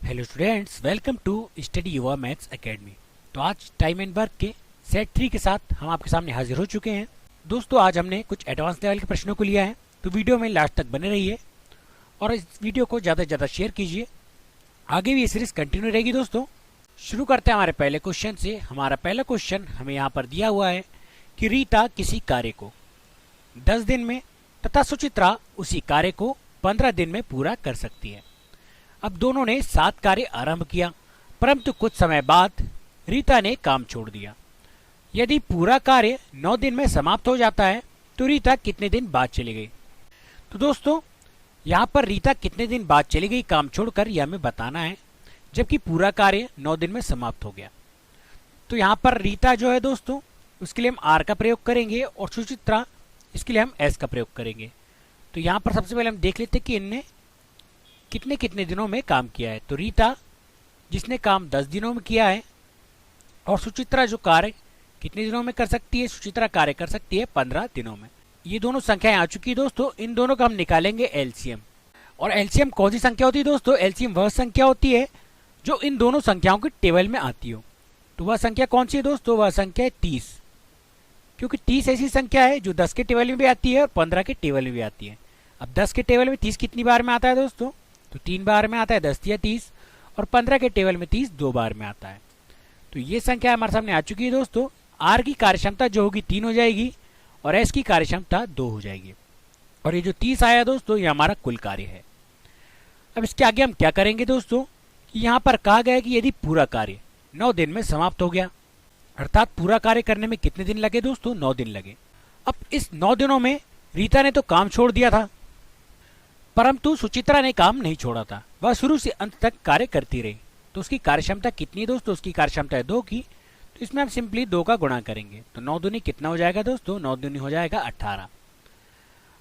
Hello students, welcome to study Yuva maths academy. तो आज time and work के set 3 के साथ हम आपके सामने हाजिर हो चुके हैं। दोस्तों, आज हमने कुछ एडवांस लेवल के प्रश्नों को लिया है, तो वीडियो में लास्ट तक बने रहिए और इस वीडियो को ज़्यादा से ज़्यादा शेयर कीजिए। आगे भी ये सीरीज कंटिन्यू रहेगी। दोस्तों, शुरू करते हैं हमारे पहले क्वेश्चन से। हमारा पहला क्वेश्चन हमें यहाँ पर दिया हुआ है कि रीता किसी कार्य को 10 दिन में तथा सुचित्रा उसी कार्य को 15 दिन में पूरा कर सकती है। अब दोनों ने 7 कार्य आरंभ किया, परंतु कुछ समय बाद रीता ने काम छोड़ दिया। यदि पूरा कार्य 9 दिन में समाप्त हो जाता है तो रीता कितने दिन बाद चली गई? तो दोस्तों, यहाँ पर रीता कितने दिन बाद चली गई काम छोड़कर, यह हमें बताना है, जबकि पूरा कार्य 9 दिन में समाप्त हो गया। तो यहाँ पर रीता जो है दोस्तों, उसके लिए हम आर का प्रयोग करेंगे और सुचित्रा इसके लिए हम एस का प्रयोग करेंगे। तो यहाँ पर सबसे पहले हम देख लेते हैं कि इनने कितने कितने दिनों में काम किया है। तो रीता जिसने काम 10 दिनों में किया है और सुचित्रा जो कार्य कितने दिनों में कर सकती है, सुचित्रा कार्य कर सकती है 15 दिनों में। ये दोनों संख्याएं आ चुकी है दोस्तों। इन दोनों का हम निकालेंगे एलसीएम। और एलसीएम कौन सी संख्या होती है दोस्तों? एलसीएम वह संख्या होती है जो इन दोनों संख्याओं के टेबल में आती हो। तो वह संख्या कौन सी है दोस्तों? वह संख्या है 30, क्योंकि 30 ऐसी संख्या है जो 10 के टेबल में भी आती है और 15 के टेबल में भी आती है। अब 10 के टेबल में 30 कितनी बार में आता है दोस्तों? तो 3 बार में आता है, 10 या 30, और 15 के टेबल में 30 2 बार में आता है। तो ये संख्या हमारे सामने आ चुकी है दोस्तों। आर की कार्यक्षमता जो होगी 3 हो जाएगी और एस की कार्यक्षमता 2 हो जाएगी। और ये जो 30 आया दोस्तों, ये हमारा कुल कार्य है। अब इसके आगे हम क्या करेंगे दोस्तों, यहाँ पर कहा गया है कि यदि पूरा कार्य 9 दिन में समाप्त हो गया, अर्थात पूरा कार्य करने में कितने दिन लगे दोस्तों? 9 दिन लगे। अब इस 9 दिनों में रीता ने तो काम छोड़ दिया था, परंतु सुचित्रा ने काम नहीं छोड़ा था। वह शुरू से अंत तक कार्य करती रही। तो उसकी कार्यक्षमता कितनी है दोस्तों? उसकी कार्यक्षमता है 2 की। तो इसमें हम सिंपली 2 का गुणा करेंगे। तो 9 दूनी कितना हो जाएगा दोस्तों? 9 दूनी हो जाएगा 18।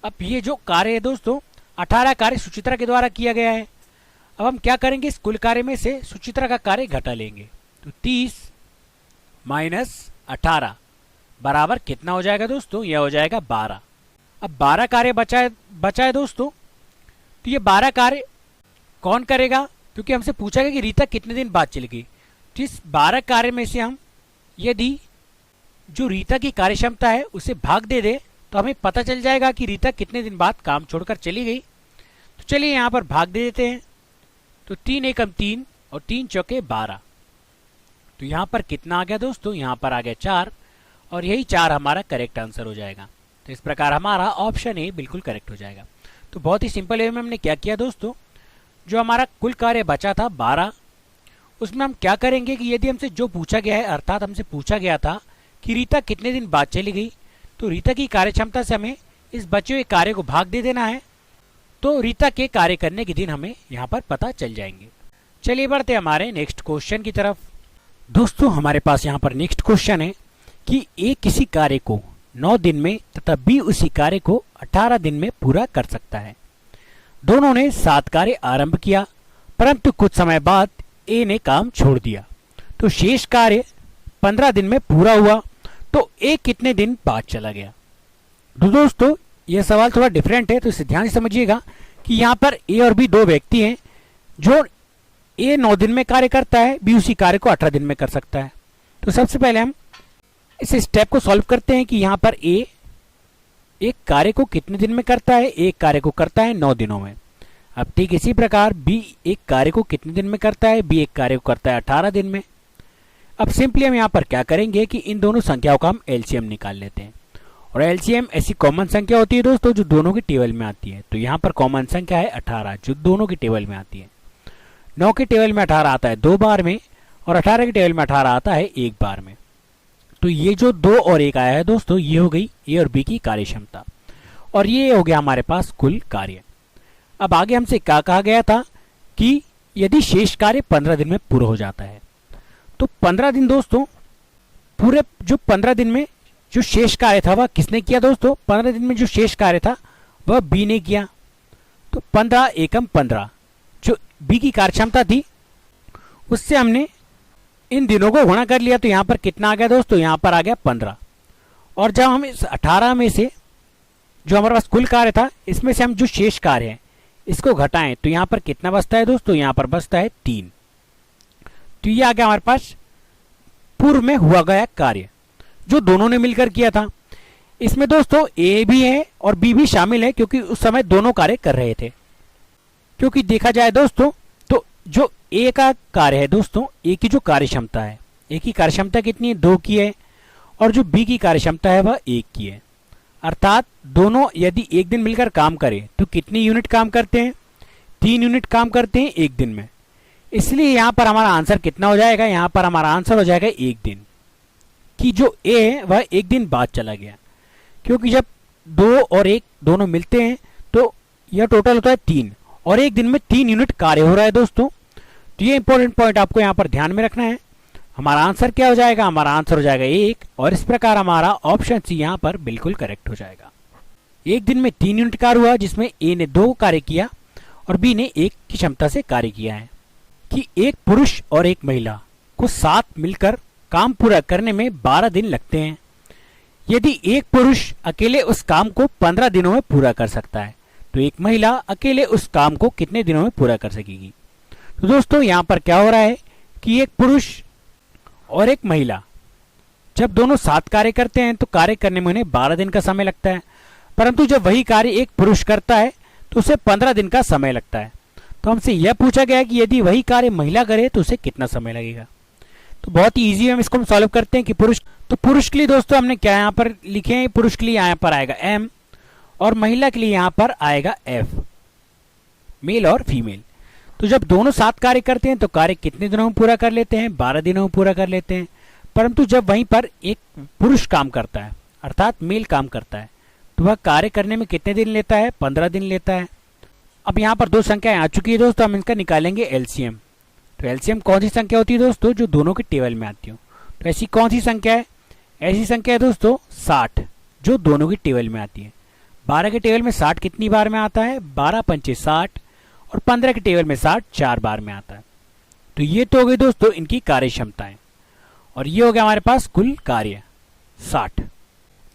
अब ये जो कार्य है दोस्तों, 18 कार्य सुचित्रा के द्वारा किया गया है। अब हम क्या करेंगे, इस कुल कार्य में से सुचित्रा का कार्य घटा लेंगे। तो 30 माइनस 18 बराबर कितना हो जाएगा दोस्तों? यह हो जाएगा 12। अब 12 कार्य बचा है दोस्तों। तो ये 12 कार्य कौन करेगा? क्योंकि हमसे पूछा गया कि रीता कितने दिन बाद चली गई। तो इस 12 कार्य में से हम यदि जो रीता की कार्यक्षमता है उसे भाग दे दे तो हमें पता चल जाएगा कि रीता कितने दिन बाद काम छोड़कर चली गई। तो चलिए यहाँ पर भाग दे देते हैं। तो 3 एकम 3 और 3 चौके 12। तो यहाँ पर कितना आ गया दोस्तों? यहाँ पर आ गया 4, और यही 4 हमारा करेक्ट आंसर हो जाएगा। तो इस प्रकार हमारा ऑप्शन ए बिल्कुल करेक्ट हो जाएगा। तो बहुत ही सिंपल वे में हमने क्या किया दोस्तों, जो हमारा कुल कार्य बचा था 12, उसमें हम क्या करेंगे कि यदि हमसे जो पूछा गया है, अर्थात हमसे पूछा गया था कि रीता कितने दिन बाद चली गई, तो रीता की कार्यक्षमता से हमें इस बचे हुए कार्य को भाग दे देना है। तो रीता के कार्य करने के दिन हमें यहाँ पर पता चल जाएंगे। चलिए बढ़ते हमारे नेक्स्ट क्वेश्चन की तरफ। दोस्तों, हमारे पास यहाँ पर नेक्स्ट क्वेश्चन है कि ए किसी कार्य को 9 दिन में तथा बी उसी कार्य को 18 दिन में पूरा कर सकता है। दोनों ने 7 कार्य आरंभ किया, परंतु कुछ समय बाद ए ने काम छोड़ दिया। तो शेष कार्य 15 दिन में पूरा हुआ। तो ए कितने दिन बाद चला गया? तो दोस्तों, यह सवाल थोड़ा डिफरेंट है, तो इसे ध्यान से समझिएगा कि यहाँ पर ए और बी 2 व्यक्ति हैं। जो ए 9 दिन में कार्य करता है, बी उसी कार्य को 18 दिन में कर सकता है। तो सबसे पहले हम इस स्टेप को सॉल्व करते हैं कि यहाँ पर ए एक कार्य को कितने दिन में करता है? एक कार्य को करता है 9 दिनों में। अब ठीक इसी प्रकार बी एक कार्य को कितने दिन में करता है? बी एक कार्य को करता है 18 दिन में। अब सिंपली हम यहाँ पर क्या करेंगे कि इन दोनों संख्याओं का हम एलसीएम निकाल लेते हैं। और एलसीएम ऐसी कॉमन संख्या होती है दोस्तों जो दोनों के टेबल में आती है। तो यहाँ पर कॉमन संख्या है 18 जो दोनों के टेबल में आती है। 9 के टेबल में 18 आता है 2 बार में, और 18 के टेबल में 18 आता है 1 बार में। तो ये जो 2 और 1 आया है दोस्तों, ये हो गई ए और बी की कार्यक्षमता, और ये हो गया हमारे पास कुल कार्य। अब आगे हमसे क्या कहा गया था कि यदि शेष कार्य 15 दिन में पूरा हो जाता है। तो 15 दिन दोस्तों, पूरे जो 15 दिन में जो शेष कार्य था वह किसने किया दोस्तों? 15 दिन में जो शेष कार्य था वह बी ने किया। तो 15 एकम 15 जो बी की कार्यक्षमता थी, उससे हमने इन दिनों को गुणा कर लिया। तो यहाँ पर कितना आ गया दोस्तों? यहाँ पर आ गया 15। और जब हम इस 18 में से जो हमारे पास कुल कार्य था, इसमें से हम जो शेष कार्य है इसको घटाएं तो यहाँ पर कितना बचता है दोस्तों, यहाँ पर बचता है 3। तो ये आ गया हमारे पास पूर्व में हुआ गया कार्य जो दोनों ने मिलकर किया था। इसमें दोस्तों ए भी है और बी भी शामिल है क्योंकि उस समय दोनों कार्य कर रहे थे। क्योंकि देखा जाए दोस्तों तो जो ए का कार्य है दोस्तों, ए की जो कार्य क्षमता है, ए की कार्य क्षमता कितनी है, 2 की है, और जो बी की कार्य क्षमता है वह 1 की है। अर्थात दोनों यदि एक दिन मिलकर काम करें तो कितनी यूनिट काम करते हैं, 3 यूनिट काम करते हैं एक दिन में। इसलिए यहां पर हमारा आंसर कितना हो जाएगा, यहां पर हमारा आंसर हो जाएगा 1 दिन, कि जो ए है वह 1 दिन बाद चला गया। क्योंकि जब 2 और 1 दोनों मिलते हैं तो यह टोटल होता है 3, और एक दिन में 3 यूनिट कार्य हो रहा है दोस्तों। तो ये इंपॉर्टेंट पॉइंट आपको यहाँ पर ध्यान में रखना है। हमारा आंसर क्या हो जाएगा, हमारा आंसर हो जाएगा 1, और इस प्रकार हमारा ऑप्शन सी यहाँ पर बिल्कुल करेक्ट हो जाएगा। एक दिन में 3 यूनिट कार्य हुआ जिसमें ए ने 2 कार्य किया और बी ने 1 की क्षमता से कार्य किया है। कि एक पुरुष और एक महिला को साथ मिलकर काम पूरा करने में 12 दिन लगते हैं। यदि एक पुरुष अकेले उस काम को 15 दिनों में पूरा कर सकता है तो एक महिला अकेले उस काम को कितने दिनों में पूरा कर सकेगी। तो दोस्तों यहाँ पर क्या हो रहा है कि एक पुरुष और एक महिला जब दोनों साथ कार्य करते हैं तो कार्य करने में उन्हें 12 दिन का समय लगता है, परंतु जब वही कार्य एक पुरुष करता है तो उसे 15 दिन का समय लगता है। तो हमसे यह पूछा गया कि यदि वही कार्य महिला करे तो उसे कितना समय लगेगा। तो बहुत ही ईजी है, हम इसको सॉल्व करते हैं कि पुरुष के लिए दोस्तों हमने क्या यहाँ पर लिखे हैं, पुरुष के लिए यहाँ पर आएगा m और महिला के लिए यहाँ पर आएगा f, मेल और फीमेल। तो जब दोनों साथ कार्य करते हैं तो कार्य कितने दिनों में पूरा कर लेते हैं, 12 दिनों में पूरा कर लेते हैं। परंतु जब वहीं पर एक पुरुष काम करता है अर्थात मेल काम करता है तो वह कार्य करने में कितने दिन लेता है, 15 दिन लेता है। अब यहाँ पर 2 संख्याएं आ चुकी है दोस्तों, हम इनका निकालेंगे एलसीएम। तो एलसीएम कौन सी संख्या होती है दोस्तों, जो दोनों के टेबल में आती हो। तो ऐसी कौन सी संख्या है, ऐसी संख्या है दोस्तों 60 जो दोनों की टेबल में आती है। 12 के टेबल में 60 कितनी बार में आता है, 12 पंचे 60, और 15 के टेबल में 60 4 बार में आता है। तो ये तो हो गई दोस्तों इनकी कार्य क्षमताएं, और ये हो गया हमारे पास कुल कार्य 60।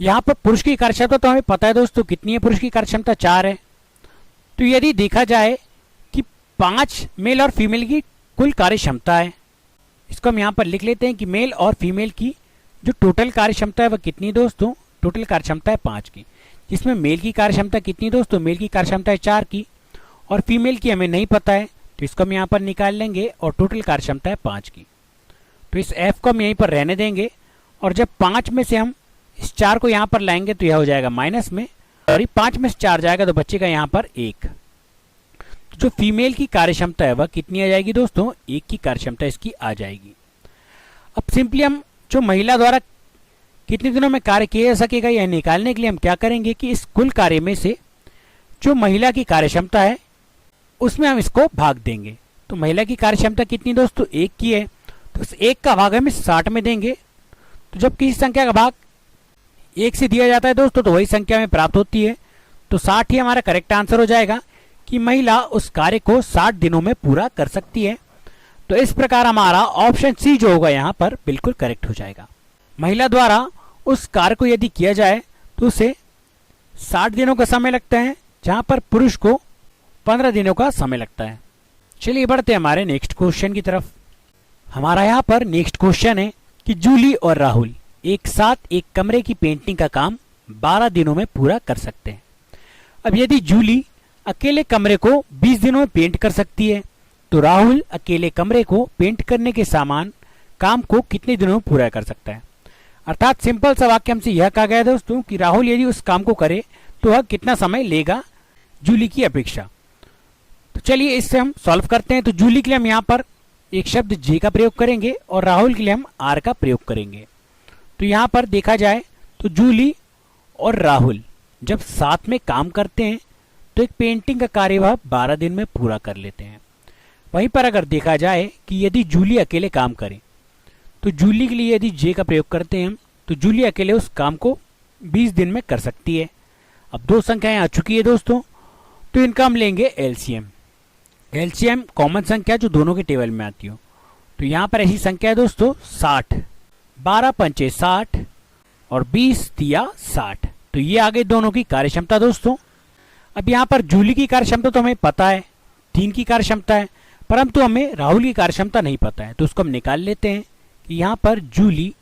यहाँ पर पुरुष की कार्य क्षमता तो हमें पता है दोस्तों कितनी है, पुरुष की कार्य क्षमता 4 है। तो यदि देखा जाए कि 5 मेल और फीमेल की कुल कार्य क्षमता है, इसको हम यहाँ पर लिख लेते हैं कि मेल और फीमेल की जो टोटल कार्य क्षमता है वह कितनी है दोस्तों, टोटल कार्य क्षमता है 5 की, जिसमें मेल की कार्य क्षमता कितनी है दोस्तों, मेल की कार्य क्षमता है 4 की, और फीमेल की हमें नहीं पता है तो इसको हम यहाँ पर निकाल लेंगे, और टोटल कार्य क्षमता है 5 की। तो इस f को हम यहीं पर रहने देंगे, और जब 5 में से हम इस 4 को यहाँ पर लाएंगे तो यह हो जाएगा माइनस में, और ये 5 में से 4 जाएगा तो बचेगा यहाँ पर 1। तो जो फीमेल की कार्य क्षमता है वह कितनी आ जाएगी दोस्तों, 1 की कार्य क्षमता इसकी आ जाएगी। अब सिंपली हम जो महिला द्वारा कितने दिनों में कार्य किया जा सकेगा यह निकालने के लिए हम क्या करेंगे कि इस कुल कार्य में से जो महिला की कार्य क्षमता है उसमें हम इसको भाग देंगे। तो महिला की कार्य क्षमता कितनी दोस्तों, 1 की है, तो इस 1 का भाग हम 60 में देंगे। तो जब किसी संख्या का भाग 1 से दिया जाता है दोस्तों तो वही संख्या में प्राप्त होती है। तो 60 ही हमारा करेक्ट आंसर हो जाएगा कि महिला उस कार्य को 60 दिनों में पूरा कर सकती है। तो इस प्रकार हमारा ऑप्शन सी जो होगा यहाँ पर बिल्कुल करेक्ट हो जाएगा। महिला द्वारा उस कार्य को यदि किया जाए तो उसे 60 दिनों का समय लगता है, जहां पर पुरुष को 15 दिनों का समय लगता है। चलिए बढ़ते हैं हमारे नेक्स्ट क्वेश्चन की तरफ। हमारा यहाँ पर नेक्स्ट क्वेश्चन है कि जूली और राहुल एक साथ एक कमरे की पेंटिंग का काम 12 दिनों में पूरा कर सकते हैं। अब यदि जूली अकेले कमरे को 20 दिनों में पेंट कर सकती है तो राहुल अकेले कमरे को पेंट करने के समान काम को कितने दिनों में पूरा कर सकता है। अर्थात सिंपल सा वाक्य हमसे यह कहा गया है दोस्तों कि राहुल यदि उस काम को करे तो वह कितना समय लेगा जूली की अपेक्षा। तो चलिए इससे हम सॉल्व करते हैं। तो जूली के लिए हम यहाँ पर एक शब्द जे का प्रयोग करेंगे और राहुल के लिए हम आर का प्रयोग करेंगे। तो यहाँ पर देखा जाए तो जूली और राहुल जब साथ में काम करते हैं तो एक पेंटिंग का कार्य वह 12 दिन में पूरा कर लेते हैं। वहीं पर अगर देखा जाए कि यदि जूली अकेले काम करे तो जूली के लिए यदि जे का प्रयोग करते हैं हम तो जूली अकेले उस काम को 20 दिन में कर सकती है। अब 2 संख्याएं आ चुकी है दोस्तों, तो इनका हम लेंगे एलसीएम। एलसीएम कॉमन संख्या जो दोनों के टेबल में आती हो। तो यहाँ पर ऐसी संख्या है दोस्तों 60, 12 पंचे 60 और 20 दिया 60। तो ये आ गई दोनों की कार्य क्षमता दोस्तों। अब यहाँ पर जूली की कार्य क्षमता तो हमें पता है, 3 की कार्य क्षमता है, परंतु हमें राहुल की कार्य क्षमता नहीं पता है। तो उसको हम निकाल लेते हैं कि यहाँ पर जूली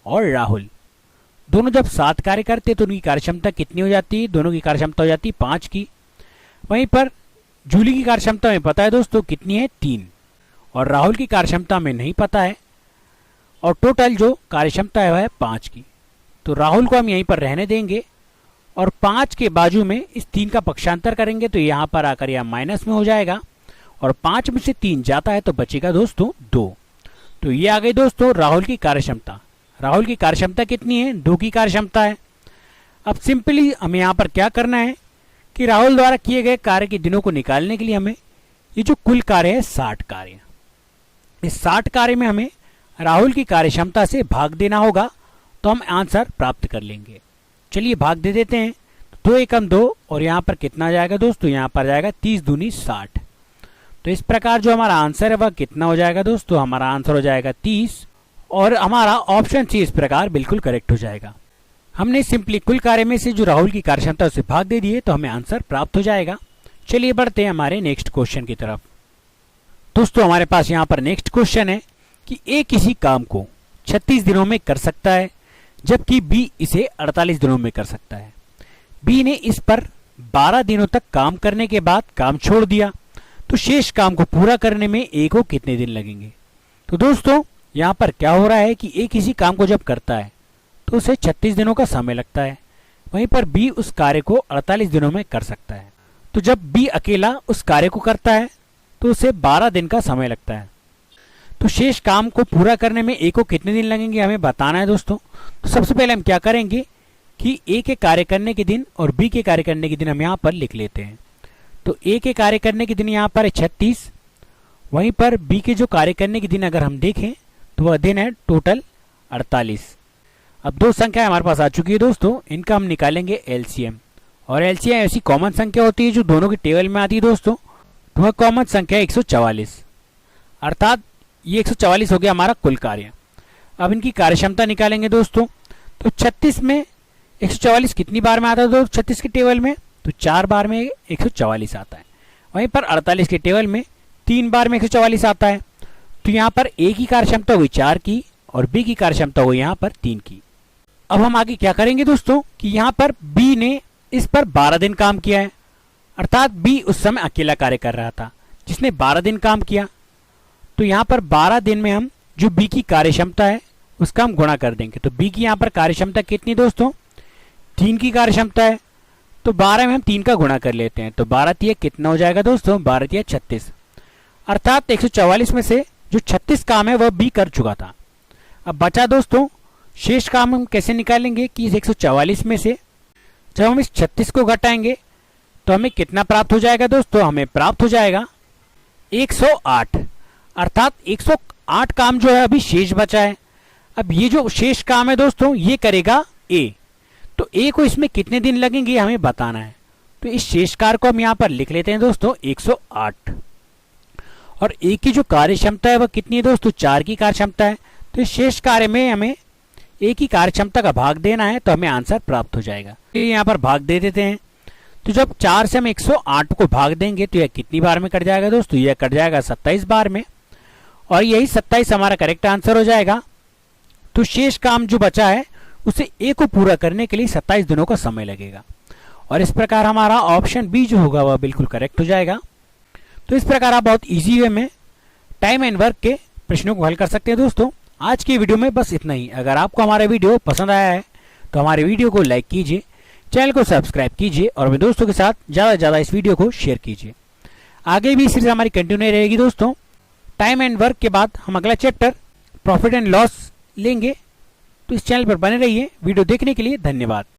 और राहुल दोनों जब साथ कार्य करते हैं तो उनकी कार्य क्षमता कितनी हो जाती है? दोनों की कार्य क्षमता हो जाती है 5 की। वहीं पर जूली की कार्य क्षमता हमें पता है दोस्तों कितनी है? 3, और राहुल की कार्य क्षमता हमें नहीं पता है, और टोटल जो कार्य क्षमता है वह है 5 की। तो राहुल को हम यहीं पर रहने देंगे और 5 के बाजू में इस 3 का पक्षांतर करेंगे तो यहाँ पर आकर यह माइनस में हो जाएगा, और 5 में से 3 जाता है तो बचेगा दोस्तों 2। तो ये आ गई दोस्तों राहुल की कार्य क्षमता। राहुल की कार्य क्षमता कितनी है? 2 की कार्य क्षमता है। अब सिंपली हमें यहाँ पर क्या करना है कि राहुल द्वारा किए गए कार्य के दिनों को निकालने के लिए हमें ये जो कुल कार्य है 60 कार्य, इस 60 कार्य में हमें राहुल की कार्य क्षमता से भाग देना होगा, तो हम आंसर प्राप्त कर लेंगे। चलिए भाग दे देते हैं। 2 एकम 2, और यहाँ पर कितना जाएगा दोस्तों? यहाँ पर जाएगा 30 दूनी 60। तो इस प्रकार जो हमारा आंसर है वह कितना हो जाएगा दोस्तों? हमारा आंसर हो जाएगा 30, और हमारा ऑप्शन सी इस प्रकार बिल्कुल करेक्ट हो जाएगा। हमने सिंपली कुल कार्य में से जो राहुल की कार्य क्षमता उसे भाग दे दिए तो हमें आंसर प्राप्त हो जाएगा। चलिए बढ़ते हैं हमारे नेक्स्ट क्वेश्चन की तरफ। दोस्तों हमारे पास यहाँ पर नेक्स्ट क्वेश्चन है कि ए किसी काम को 36 दिनों में कर सकता है, जबकि बी इसे 48 दिनों में कर सकता है। बी ने इस पर 12 दिनों तक काम करने के बाद काम छोड़ दिया, तो शेष काम को पूरा करने में ए को कितने दिन लगेंगे? तो दोस्तों यहाँ पर क्या हो रहा है कि ए किसी काम को जब करता है तो उसे 36 दिनों का समय लगता है, वहीं पर बी उस कार्य को 48 दिनों में कर सकता है। तो जब बी अकेला उस कार्य को करता है तो उसे 12 दिन का समय लगता है, तो शेष काम को पूरा करने में ए को कितने दिन लगेंगे हमें बताना है दोस्तों। तो सबसे पहले हम क्या करेंगे कि ए के कार्य करने के दिन और बी के कार्य करने के दिन हम यहाँ पर लिख लेते हैं। तो ए के कार्य करने के दिन यहाँ पर है 36, वहीं पर बी के जो कार्य करने के दिन अगर हम देखें तो वह दिन है टोटल 48। अब 2 संख्या हमारे पास आ चुकी है दोस्तों, इनका हम निकालेंगे एलसीएम, और एलसीएम ऐसी कॉमन संख्या होती है जो दोनों के टेबल में आती है दोस्तों। तो वह कॉमन संख्या 144, अर्थात ये 144 हो गया हमारा कुल कार्य। अब इनकी कार्यक्षमता निकालेंगे दोस्तों। तो 36 में 144 कितनी बार में आता है दोस्तों? 36 के टेबल में तो 4 बार में 144 आता है, वहीं पर 48 के टेबल में 3 बार में 144 आता है। तो यहाँ पर ए की कार्यक्षमता हुई 4 की और बी की कार्यक्षमता हुई यहाँ पर 3 की। अब हम आगे क्या करेंगे दोस्तों कि यहाँ पर बी ने इस पर 12 दिन काम किया है, अर्थात बी उस समय अकेला कार्य कर रहा था जिसने 12 दिन काम किया। तो यहाँ पर 12 दिन में हम जो बी की कार्यक्षमता है उसका हम गुणा कर देंगे। तो बी की यहाँ पर कार्यक्षमता कितनी दोस्तों? 3 की कार्यक्षमता है, तो 12 में हम 3 का गुणा कर लेते हैं। तो 12 तिया कितना हो जाएगा दोस्तों? 12 तिया 36, अर्थात 144 में से जो 36 काम है वह बी कर चुका था। अब बचा दोस्तों शेष काम हम कैसे निकालेंगे कि इस 144 में से जब हम इस 36 को घटाएंगे तो हमें कितना प्राप्त हो जाएगा दोस्तों? हमें प्राप्त हो जाएगा 108, अर्थात 108 काम जो है अभी शेष बचा है। अब ये जो शेष काम है दोस्तों ये करेगा ए, तो ए को इसमें कितने दिन लगेंगे हमें बताना है। तो इस शेष कार्य को हम यहाँ पर लिख लेते हैं दोस्तों 108, और ए की जो कार्य क्षमता है वह कितनी है दोस्तों? 4 की कार्य क्षमता है। तो इस शेष कार्य में हमें ए की कार्य क्षमता का भाग देना है, तो हमें आंसर प्राप्त हो जाएगा। यहाँ पर भाग दे देते हैं। तो जब 4 से हम 108 को भाग देंगे तो यह कितनी बार में कट जाएगा दोस्तों? यह कट जाएगा 27 बार में, और यही 27 हमारा करेक्ट आंसर हो जाएगा। तो शेष काम जो बचा है उसे ए को पूरा करने के लिए 27 दिनों का समय लगेगा, और इस प्रकार हमारा ऑप्शन बी जो होगा वह बिल्कुल करेक्ट हो जाएगा। तो इस प्रकार आप बहुत इजी वे में टाइम एंड वर्क के प्रश्नों को हल कर सकते हैं दोस्तों। आज की वीडियो में बस इतना ही। अगर आपको हमारा वीडियो पसंद आया है तो हमारे वीडियो को लाइक कीजिए, चैनल को सब्सक्राइब कीजिए, और अपने दोस्तों के साथ ज़्यादा से ज़्यादा इस वीडियो को शेयर कीजिए। आगे भी सीरीज हमारी कंटिन्यू रहेगी दोस्तों। टाइम एंड वर्क के बाद हम अगला चैप्टर प्रॉफिट एंड लॉस लेंगे। तो इस चैनल पर बने रहिए। वीडियो देखने के लिए धन्यवाद।